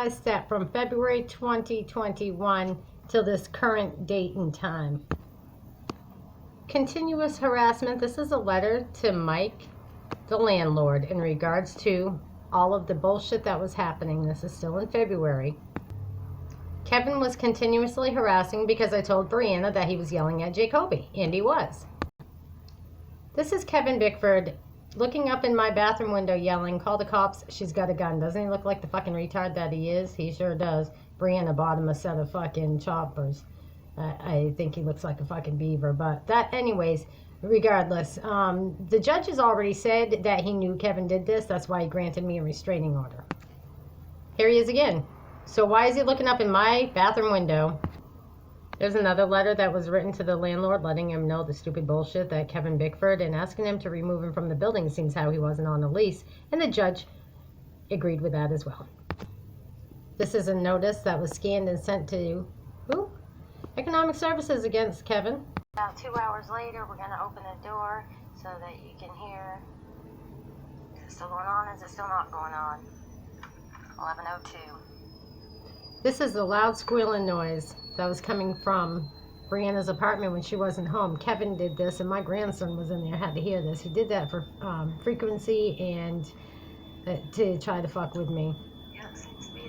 summarized that from February 2021 till this current date and time. Continuous harassment. This is a letter to Mike, the landlord, in regards to all of the bullshit that was happening. This is still in February. Kevin was continuously harassing because I told Brianna that he was yelling at Jacoby, and he was. This is Kevin Bickford looking up in my bathroom window yelling, "Call the cops, she's got a gun." Doesn't he look like the fucking retard that he is? He sure does. Brianna bought him a set of fucking choppers. I think he looks like a fucking beaver, but that, anyways, regardless. The judge has already said that he knew Kevin did this. That's why he granted me a restraining order. Here he is again. So why is he looking up in my bathroom window? There's another letter that was written to the landlord letting him know the stupid bullshit that Kevin Bickford, and asking him to remove him from the building, seems how he wasn't on a lease, and the judge agreed with that as well. This is a notice that was scanned and sent to who? Economic Services against Kevin. About 2 hours later, we're going to open the door so that you can hear. Is it still going on? Is it still not going on? 11:02. This is the loud squealing noise that was coming from Brianna's apartment when she wasn't home. Kevin did this, and my grandson was in there, had to hear this. He did that for frequency and to try to fuck with me.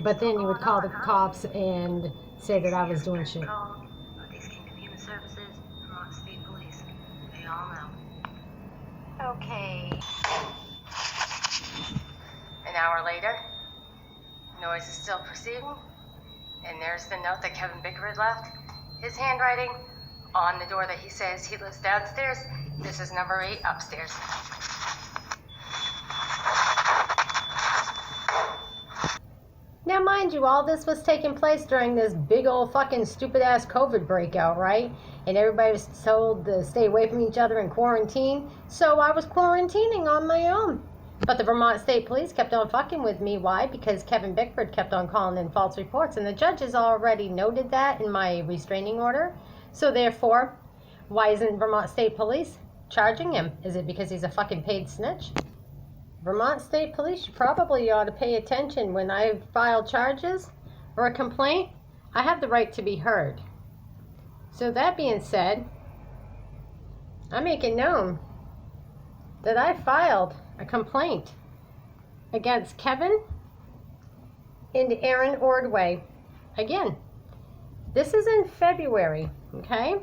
But then you would call the cops and say that I was doing shit. These Human Services, Vermont State Police. They all know. Okay. An hour later, noise is still proceeding. And there's the note that Kevin Bickford left. His handwriting on the door that he says he lives downstairs. This is number 8 upstairs. Now, mind you, all this was taking place during this big old fucking stupid ass COVID breakout, right? And everybody was told to stay away from each other and quarantine. So I was quarantining on my own. But the Vermont State Police kept on fucking with me. Why? Because Kevin Bickford kept on calling in false reports. And the judge has already noted that in my restraining order. So therefore, why isn't Vermont State Police charging him? Is it because he's a fucking paid snitch? Vermont State Police, you probably ought to pay attention. When I file charges or a complaint, I have the right to be heard. So that being said, I make it known that I filed a complaint against Kevin and Aaron Ordway. Again, this is in February, okay?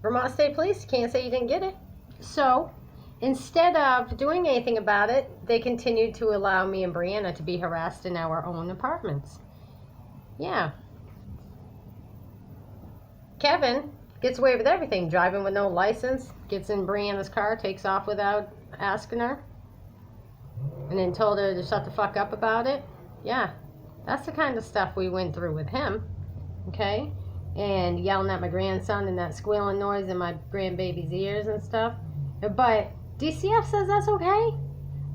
Vermont State Police can't say you didn't get it. So instead of doing anything about it, they continued to allow me and Brianna to be harassed in our own apartments. Yeah. Kevin gets away with everything. Driving with no license, gets in Brianna's car, takes off without asking her, and then told her to shut the fuck up about it. Yeah, that's the kind of stuff we went through with him, okay? And yelling at my grandson and that squealing noise in my grandbaby's ears and stuff. But DCF says that's okay.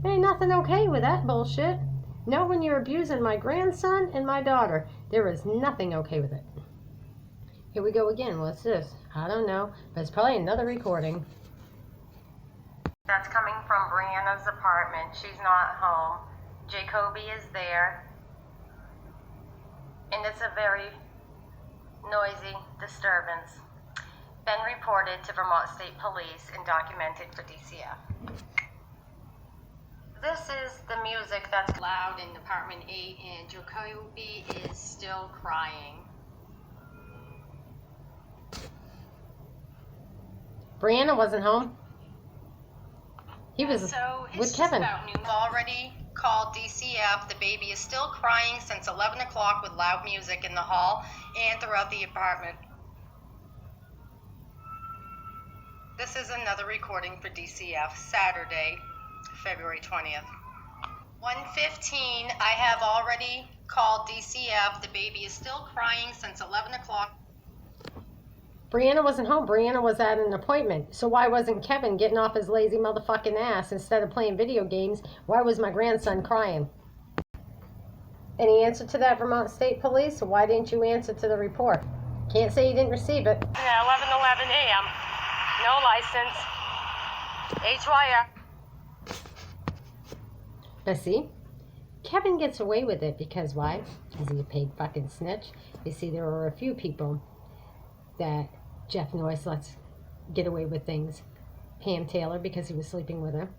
There ain't nothing okay with that bullshit. No, when you're abusing my grandson and my daughter, there is nothing okay with it. Here we go again. What's this? I don't know, but it's probably another recording. That's coming from Brianna's apartment. She's not home. Jacoby is there. And it's a very noisy disturbance. Been reported to Vermont State Police and documented for DCF. This is the music that's loud in apartment 8, and Jacoby is still crying. Brianna wasn't home. He was with Kevin. We've already called DCF. The baby is still crying since 11 o'clock with loud music in the hall and throughout the apartment. This is another recording for DCF, Saturday, February 20th. 1:15, I have already called DCF. The baby is still crying since 11 o'clock. Brianna wasn't home. Brianna was at an appointment. So why wasn't Kevin getting off his lazy motherfucking ass instead of playing video games? Why was my grandson crying? Any answer to that, Vermont State Police? Why didn't you answer to the report? Can't say you didn't receive it. Yeah, 11:11 a.m. No license. HYF. But see, Kevin gets away with it because why? Is he a paid fucking snitch? You see, there are a few people that Jeff Noyce lets get away with things. Pam Taylor, because he was sleeping with her.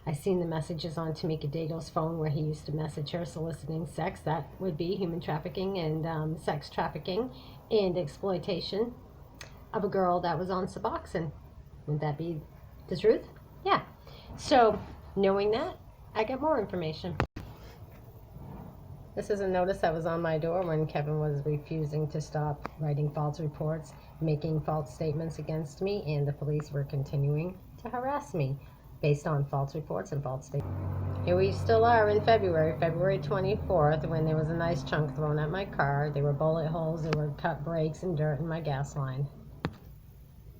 I seen the messages on Tamika Dado's phone where he used to message her soliciting sex. That would be human trafficking and sex trafficking and exploitation of a girl that was on Suboxone. Would that be the truth? Yeah. So, knowing that, I got more information. This is a notice that was on my door when Kevin was refusing to stop writing false reports, making false statements against me, and the police were continuing to harass me based on false reports and false statements. Here we still are in February 24th, when there was a nice chunk thrown at my car. There were bullet holes, there were cut brakes and dirt in my gas line.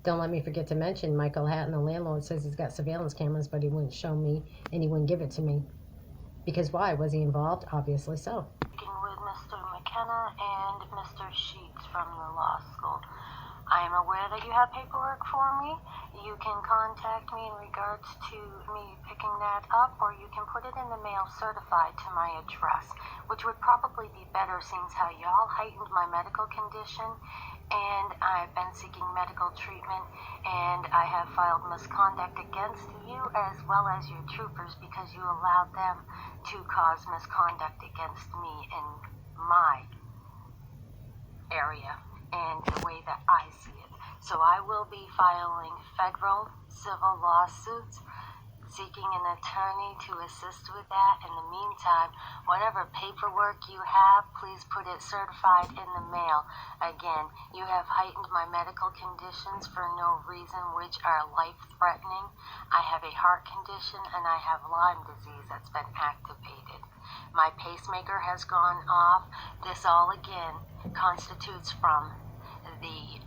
Don't let me forget to mention Michael Hatton, the landlord, says he's got surveillance cameras, but he wouldn't show me and he wouldn't give it to me. Because why? Was he involved? Obviously so. Speaking with Mr. McKenna and Mr. Sheets from the law school. I am aware that you have paperwork for me. You can contact me in regards to me picking that up, or you can put it in the mail certified to my address, which would probably be better since how y'all heightened my medical condition, and I've been seeking medical treatment, and I have filed misconduct against you as well as your troopers because you allowed them to cause misconduct against me in my area and the way that I see it. So I will be filing federal civil lawsuits, seeking an attorney to assist with that. In the meantime, whatever paperwork you have, please put it certified in the mail. Again, you have heightened my medical conditions for no reason, which are life-threatening. I have a heart condition and I have Lyme disease that's been activated. My pacemaker has gone off. This all again constitutes from the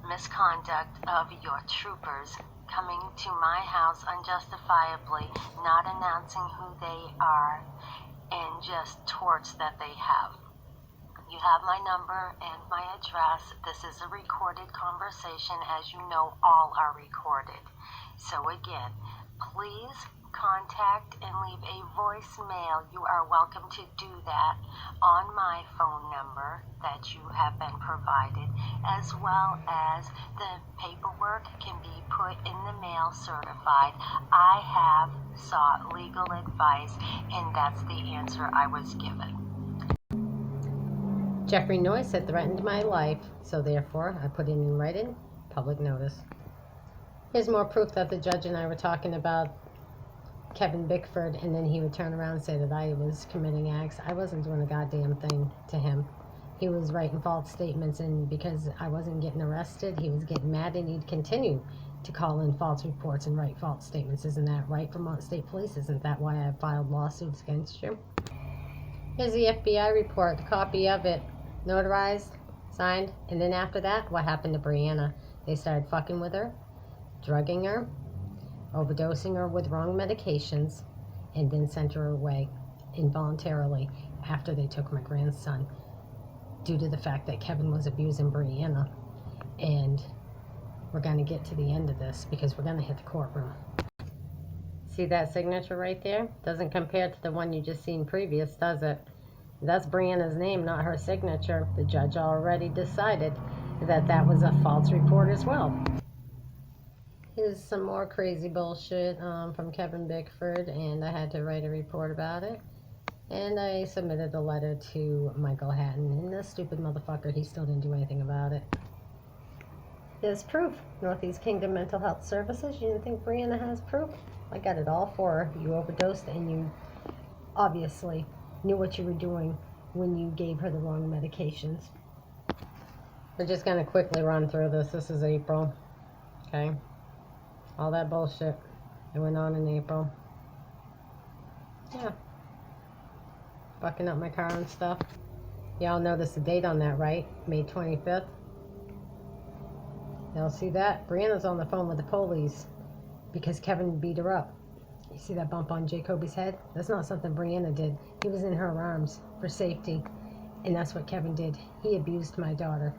misconduct of your troopers coming to my house unjustifiably, not announcing who they are, and just torts that they have. You have my number and my address. This is a recorded conversation. As you know, all are recorded. So again, please contact and leave a voicemail. You are welcome to do that on my phone number that you have been provided, as well as the paperwork can be put in the mail certified. I have sought legal advice, and that's the answer I was given. Jeffrey Noyce had threatened my life, so therefore I put in writing public notice. Here's more proof that the judge and I were talking about Kevin Bickford, and then he would turn around and say that I was committing acts. I wasn't doing a goddamn thing to him. He was writing false statements, and because I wasn't getting arrested, he was getting mad, and he'd continue to call in false reports and write false statements. Isn't that right, Vermont State Police? Isn't that why I filed lawsuits against you? Here's the FBI report, the copy of it, notarized, signed, and then after that, what happened to Brianna? They started fucking with her, drugging her, overdosing her with wrong medications, and then sent her away involuntarily after they took my grandson due to the fact that Kevin was abusing Brianna. And we're going to get to the end of this because we're going to hit the courtroom. See that signature right there? Doesn't compare to the one you just seen previous, does it? That's Brianna's name, not her signature. The judge already decided that that was a false report as well. Here's some more crazy bullshit from Kevin Bickford, and I had to write a report about it. And I submitted a letter to Michael Hatton, and this stupid motherfucker, he still didn't do anything about it. There's proof. Northeast Kingdom Mental Health Services. You didn't think Brianna has proof? I got it all for her. You overdosed, and you obviously knew what you were doing when you gave her the wrong medications. We're just going to quickly run through this. This is April. Okay? All that bullshit that went on in April. Yeah. Fucking up my car and stuff. Y'all notice the date on that, right? May 25th. Y'all see that? Brianna's on the phone with the police because Kevin beat her up. You see that bump on Jacoby's head? That's not something Brianna did. He was in her arms for safety. And that's what Kevin did. He abused my daughter.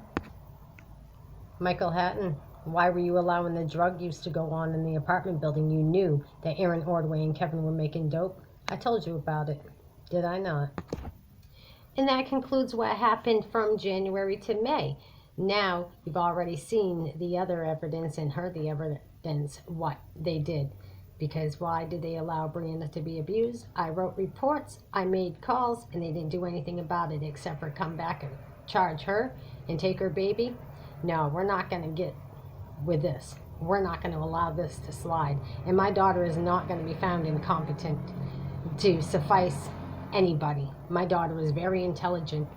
Michael Hatton, why were you allowing the drug use to go on in the apartment building? You knew that Aaron Ordway and Kevin were making dope. I told you about it. Did I not? And that concludes what happened from January to May. Now, you've already seen the other evidence and heard the evidence, what they did. Because why did they allow Brianna to be abused? I wrote reports, I made calls, and they didn't do anything about it except for come back and charge her and take her baby. No, we're not going to get with this. We're not going to allow this to slide. And my daughter is not going to be found incompetent to suffice anybody. My daughter is very intelligent.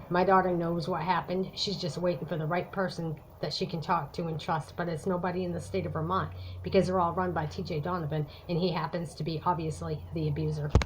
My daughter knows what happened. She's just waiting for the right person that she can talk to and trust. But it's nobody in the state of Vermont because they're all run by TJ Donovan, and he happens to be obviously the abuser.